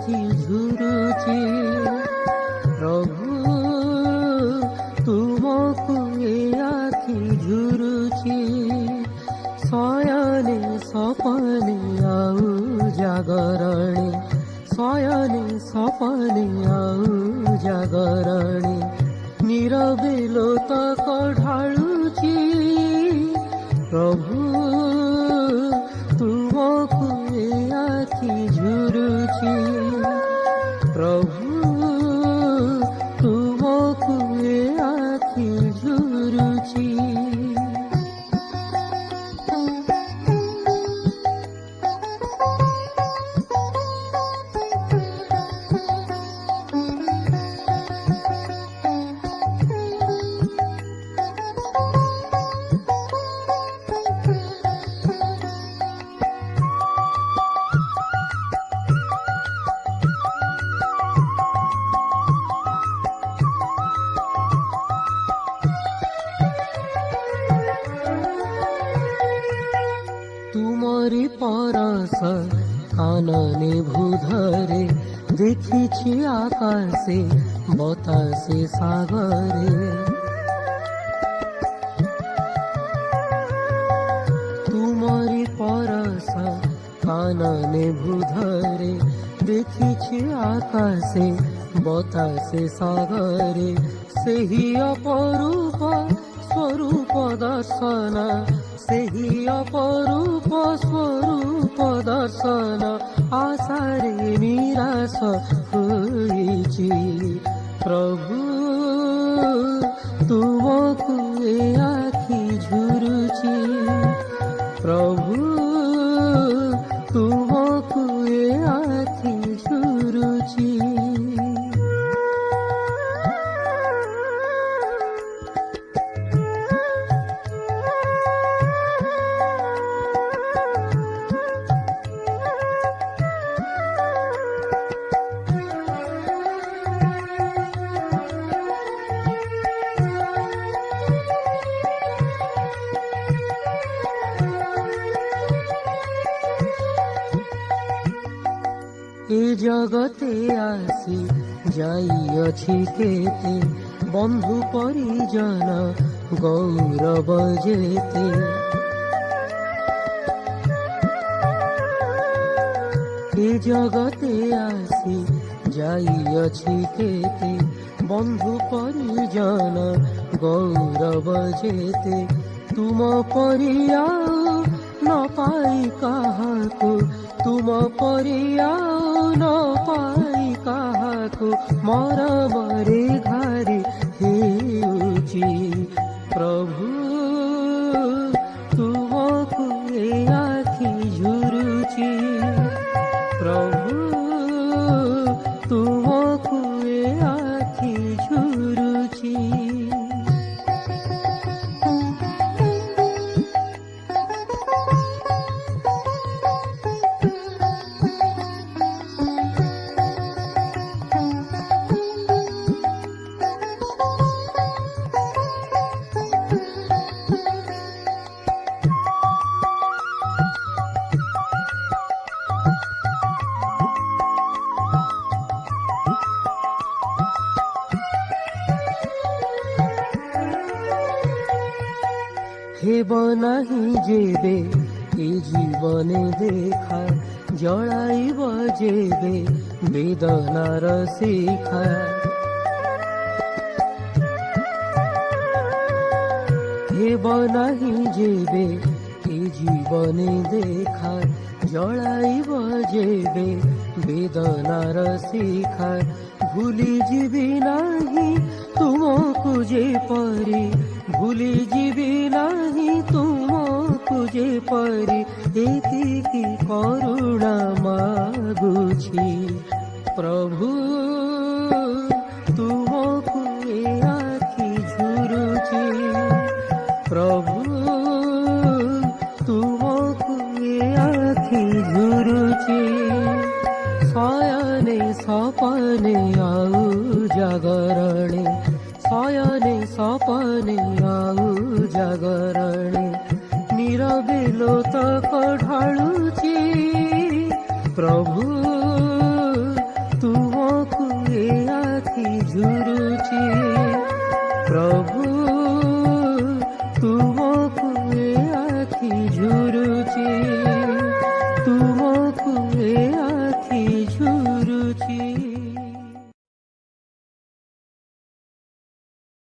ଆଖି ଝୁରୁଛି ପ୍ରଭୁ ତୁମକୁ ଏ ଆଖି ଝୁରୁଛି ଶୟନେ ସପନେ ଆଉ ଜାଗରଣେ ଶୟନେ ସପନେ ଆଉ ଜାଗରଣେ নীরবে লোতক ঢালুছি প্রভু তুমକୁ ଏ ଆଖି ଝୁରୁଛି ପ୍ରଭୁ ତୁମକୁ ଏ ଆଖି ଝୁରୁଛି। तुमरी परस कानने भूधरे देखिछि आकाशे बतासे सागरे तुमरी परस कानने भूधरे देखिछि आकाशे बतासे सागरे सेहि अपरूप स्वरूप दर्शन ସେହି ଅପରୂପ ସ୍ୱରୂପ ଦର୍ଶନ ଆଶାରେ ନିରାଶ ହୋଇଛି ପ୍ରଭୁ ତୁମକୁ ଏ ଆଖି ଝୁରୁଛି ପ୍ରଭୁ ତୁମକୁ ଏ ଆଖି ଝୁରୁଛି। ए जगते आसी जाइअछि केते बंधु परिजन गौरव जेते ए जगते आसी जाइअछि केते बंधु परिजन गौरव जेते तुम परिया न पाई काहाको तुम परिया न पाई काहाको मरमरे घारे हेउछि प्रभु तुमको ए आखि झुरुछि प्रभु तुमको ए आखि झुरुछि। हेब नाही जेबे ए जीवने देखा जळाइब जेबे वेदनार शिखा हेब नाही जेबे ए जीवने देखा जळाइब जेबे वेदनार शिखा भूली जीवी नाही तुमको जे परी भूली जीवी नाही तुमको जे परी एतिकी करुणा मागुछि प्रभु तुमको ए आखि झुरुछि प्रभु तुमको ए आखि झुरुछि शयने सपने आउ जागरणे शयने सपने आउ जागरणे नीरवे लोतक ढालुछि प्रभु